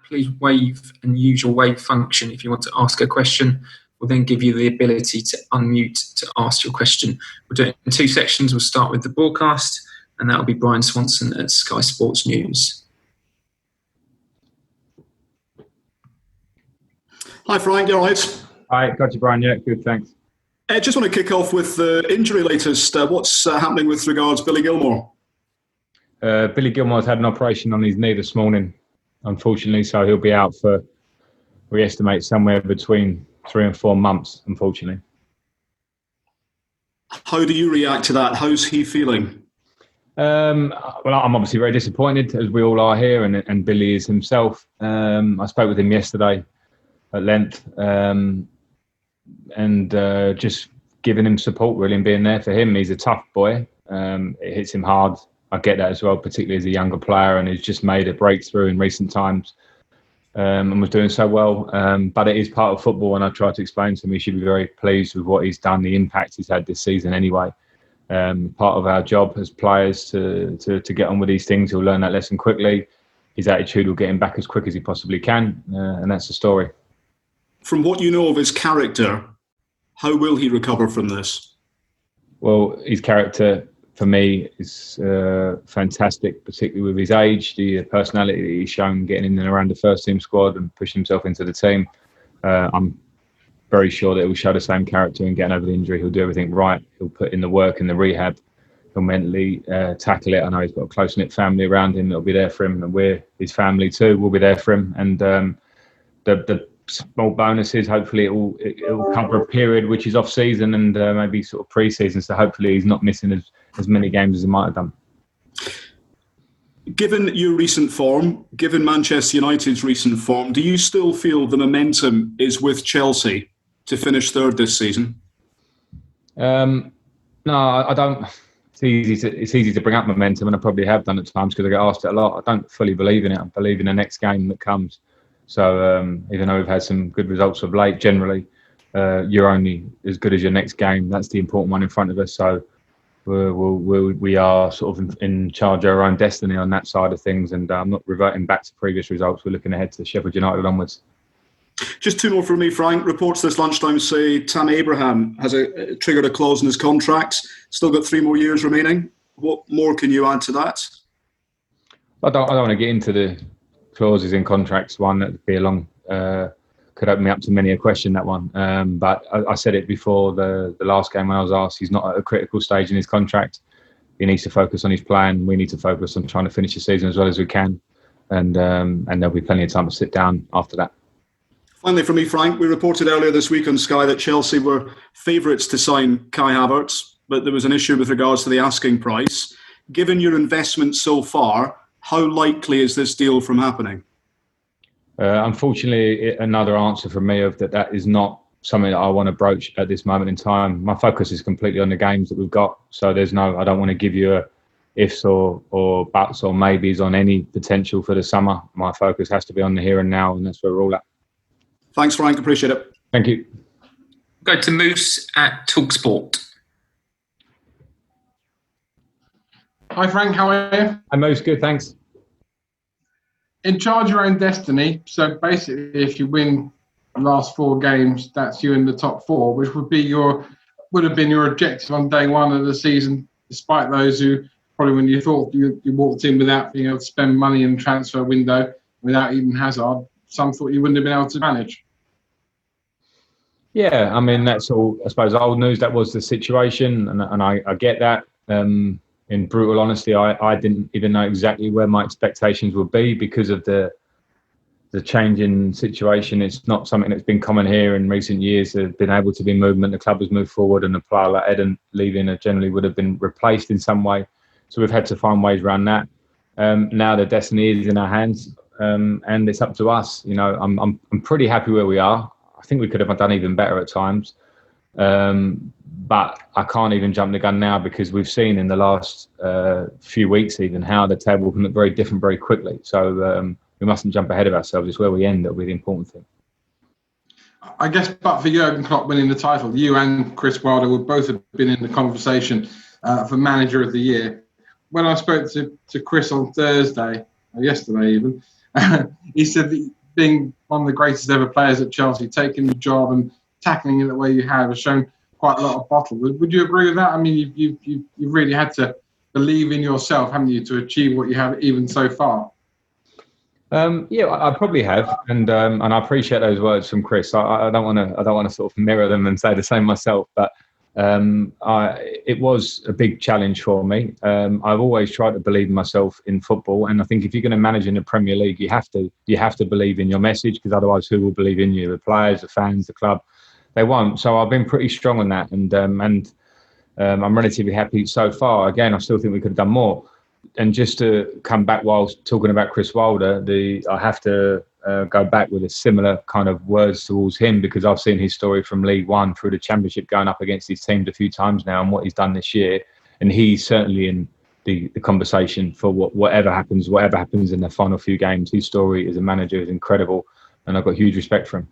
please wave and use your wave function if you want to ask a question. We'll then give you the ability to unmute to ask your question. We'll do it in 2 sections. We'll start with the broadcast, and that'll be Brian Swanson at Sky Sports News. Hi, Frank. You all right? Hi, got you, Brian. Yeah, good, thanks. I just want to kick off with the injury latest. What's happening with regards to Billy Gilmore? Billy Gilmore's had an operation on his knee this morning, unfortunately, so he'll be out for, we estimate, somewhere between 3 and 4 months, unfortunately. How do you react to that? How's he feeling? Well, I'm obviously very disappointed, as we all are here, and Billy is himself. I spoke with him yesterday at length, and just giving him support, really, and being there for him. He's a tough boy. It hits him hard. I get that as well, particularly as a younger player, and he's just made a breakthrough in recent times, and was doing so well. But it is part of football, and I tried to explain to him he should be very pleased with what he's done, the impact he's had this season anyway. Part of our job as players to get on with these things. He'll learn that lesson quickly. His attitude will get him back as quick as he possibly can, and that's the story. From what you know of his character, how will he recover from this? Well, his character, for me, is fantastic, particularly with his age, the personality that he's shown getting in and around the first team squad and pushing himself into the team. I'm very sure that he'll show the same character and getting over the injury. He'll do everything right. He'll put in the work in the rehab. He'll mentally tackle it. I know he's got a close-knit family around him that'll be there for him, and we're his family too. We'll be there for him. And the small bonuses, hopefully it will cover a period which is off-season and maybe sort of pre-season. So hopefully he's not missing as many games as he might have done. Given your recent form, given Manchester United's recent form, do you still feel the momentum is with Chelsea to finish third this season? No, I don't. It's easy to bring up momentum, and I probably have done at times because I get asked it a lot. I don't fully believe in it. I believe in the next game that comes. So even though we've had some good results of late, generally, you're only as good as your next game. That's the important one in front of us. So we are sort of in charge of our own destiny on that side of things, and I'm not reverting back to previous results. We're looking ahead to Sheffield United onwards. Just 2 more from me, Frank. Reports this lunchtime say Tammy Abraham has triggered a clause in his contract. Still got 3 more years remaining. What more can you add to that? I don't want to get into the clauses in contracts. One that would be a long, could open me up to many a question, that one. But I said it before the last game when I was asked, he's not at a critical stage in his contract. He needs to focus on his plan. We need to focus on trying to finish the season as well as we can. And there'll be plenty of time to sit down after that. Finally, from me, Frank, we reported earlier this week on Sky that Chelsea were favourites to sign Kai Havertz, but there was an issue with regards to the asking price. Given your investment so far, how likely is this deal from happening? Unfortunately, another answer from me of that is not something that I want to broach at this moment in time. My focus is completely on the games that we've got. So I don't want to give you ifs or buts or maybes on any potential for the summer. My focus has to be on the here and now, and that's where we're all at. Thanks, Frank. Appreciate it. Thank you. Go to Moose at TalkSport. Hi, Frank. How are you? Hi, Moose. Good, thanks. In charge of your own destiny. So basically, if you win the last 4 games, that's you in the top 4, which would have been your objective on day one of the season, despite those who probably, when you thought you walked in without being able to spend money in the transfer window, without Eden Hazard, some thought you wouldn't have been able to manage. Yeah, I mean, that's all, I suppose, old news. That was the situation, and I get that. In brutal honesty, I didn't even know exactly where my expectations would be because of the change in situation. It's not something that's been common here in recent years. There's been able to be movement. The club has moved forward, and a player like Eden leaving generally would have been replaced in some way. So we've had to find ways around that. Now the destiny is in our hands, and it's up to us. You know, I'm pretty happy where we are. I think we could have done even better at times. But I can't even jump the gun now because we've seen in the last few weeks even how the table can look very different very quickly. So we mustn't jump ahead of ourselves. It's where we end that will be the important thing. I guess, but for Jurgen Klopp winning the title, you and Chris Wilder would both have been in the conversation for Manager of the Year. When I spoke to Chris on Thursday, or yesterday even, He said that being one of the greatest ever players at Chelsea, taking the job and tackling it the way you have, has shown quite a lot of bottle. Would you agree with that? I mean, you've really had to believe in yourself, haven't you, to achieve what you have even so far? Yeah, I probably have, and I appreciate those words from Chris. I don't want to sort of mirror them and say the same myself, but it was a big challenge for me. I've always tried to believe in myself in football, and I think if you're going to manage in the Premier League, you have to believe in your message, because otherwise, who will believe in you? The players, the fans, the club, they won't. So I've been pretty strong on that, and I'm relatively happy so far. Again, I still think we could have done more. And just to come back whilst talking about Chris Wilder, I have to go back with a similar kind of words towards him, because I've seen his story from League One through the Championship, going up against his teams a few times now, and what he's done this year. And he's certainly in the conversation for whatever happens in the final few games. His story as a manager is incredible, and I've got huge respect for him.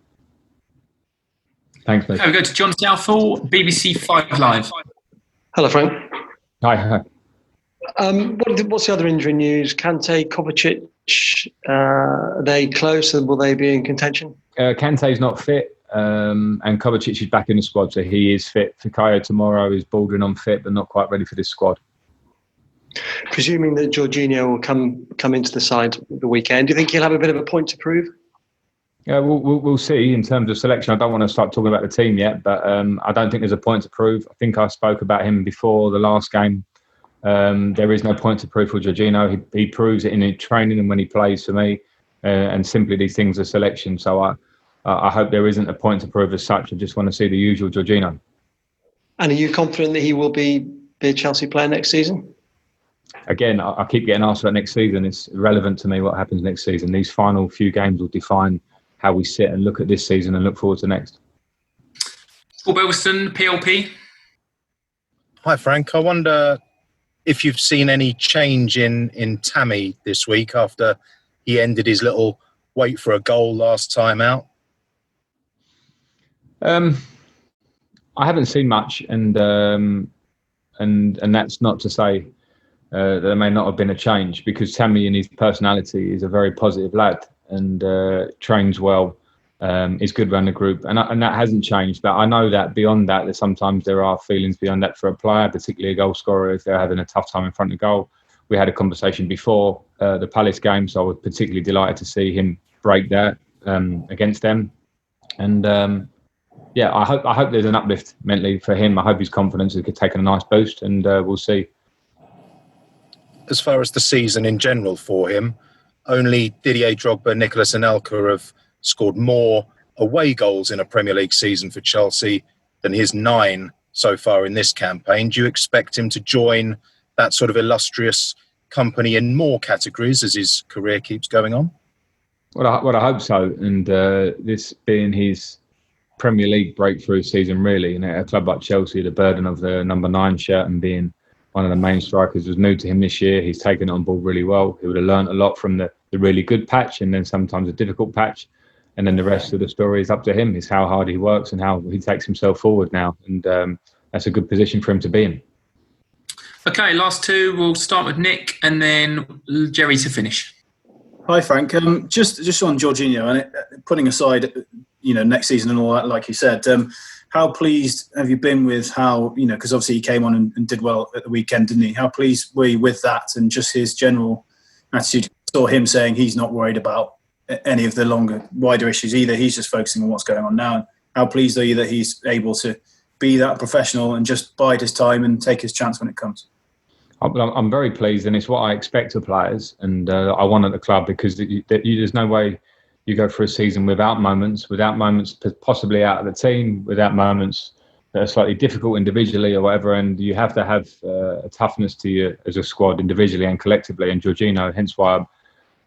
Thanks, mate. Okay, we go to John Southall, BBC 5 Live. Hello, Frank. Hi. What's the other injury news? Kante, Kovacic, are they close, and will they be in contention? Kante's not fit, and Kovacic is back in the squad, so he is fit. Fikayo tomorrow is bordering on fit, but not quite ready for this squad. Presuming that Jorginho will come into the side the weekend, do you think he'll have a bit of a point to prove? Yeah, we'll see in terms of selection. I don't want to start talking about the team yet, but I don't think there's a point to prove. I think I spoke about him before the last game. There is no point to prove for Jorginho. He proves it in training and when he plays for me, and simply these things are selection. So I hope there isn't a point to prove as such. I just want to see the usual Jorginho. And are you confident that he will be a Chelsea player next season? Again, I keep getting asked about next season. It's irrelevant to me what happens next season. These final few games will define how we sit and look at this season and look forward to next. Paul Belveston, PLP. Hi, Frank. I wonder if you've seen any change in Tammy this week after he ended his little wait for a goal last time out. I haven't seen much, and that's not to say that there may not have been a change, because Tammy, in his personality, is a very positive lad and trains well, is good around the group, and that hasn't changed. But I know that beyond that, sometimes there are feelings beyond that for a player, particularly a goal scorer, if they're having a tough time in front of goal. We had a conversation before the Palace game, so I was particularly delighted to see him break that against them. And I hope there's an uplift mentally for him. I hope his confidence has taken a nice boost, and we'll see. As far as the season in general for him, only Didier Drogba, Nicolas Anelka have scored more away goals in a Premier League season for Chelsea than his 9 so far in this campaign. Do you expect him to join that sort of illustrious company in more categories as his career keeps going on? Well, I hope so. And this being his Premier League breakthrough season, really, and at a club like Chelsea, the burden of the number 9 shirt and being one of the main strikers was new to him this year. He's taken it on board really well. He would have learned a lot from the really good patch, and then sometimes a difficult patch. And then the rest of the story is up to him. It's how hard he works and how he takes himself forward now. And that's a good position for him to be in. Okay, last two. We'll start with Nick and then Jerry to finish. Hi, Frank. Just on Jorginho, and putting aside, next season and all that, like you said, how pleased have you been with how, because obviously he came on and did well at the weekend, didn't he? How pleased were you with that and just his general attitude? I saw him saying he's not worried about any of the wider issues either. He's just focusing on what's going on now. How pleased are you that he's able to be that professional and just bide his time and take his chance when it comes? I'm very pleased, and it's what I expect of players, and I want at the club, because there's no way you go through a season without moments possibly out of the team, without moments that are slightly difficult individually or whatever, and you have to have a toughness to you as a squad individually and collectively. And Jorginho, hence why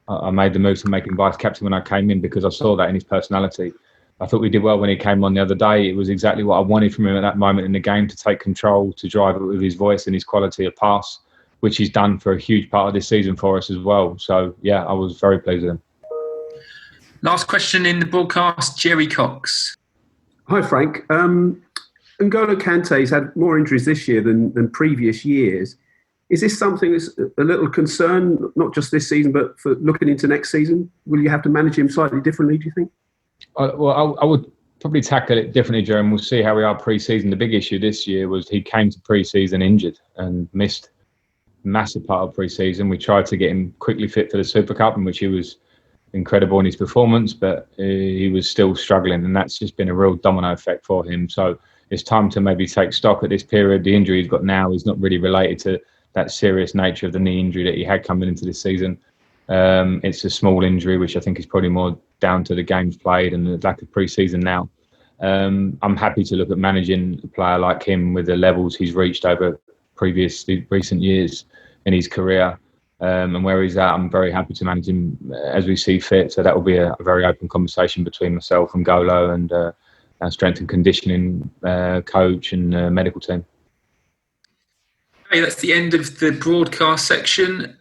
I made the move to make him vice-captain when I came in, because I saw that in his personality. I thought we did well when he came on the other day. It was exactly what I wanted from him at that moment in the game, to take control, to drive it with his voice and his quality of pass, which he's done for a huge part of this season for us as well. So, yeah, I was very pleased with him. Last question in the broadcast, Jerry Cox. Hi, Frank. N'Golo Kante's had more injuries this year than previous years. Is this something that's a little concern, not just this season, but for looking into next season? Will you have to manage him slightly differently, do you think? I would probably tackle it differently, Joe, and we'll see how we are pre-season. The big issue this year was he came to pre-season injured and missed a massive part of pre-season. We tried to get him quickly fit for the Super Cup, in which he was incredible in his performance, but he was still struggling, and that's just been a real domino effect for him. So it's time to maybe take stock at this period. The injury he's got now is not really related to that serious nature of the knee injury that he had coming into this season. It's a small injury, which I think is probably more down to the games played and the lack of pre-season now. I'm happy to look at managing a player like him with the levels he's reached over recent years in his career, and where he's at. I'm very happy to manage him as we see fit. So that will be a very open conversation between myself and Golo and our strength and conditioning coach and medical team. Okay, that's the end of the broadcast section.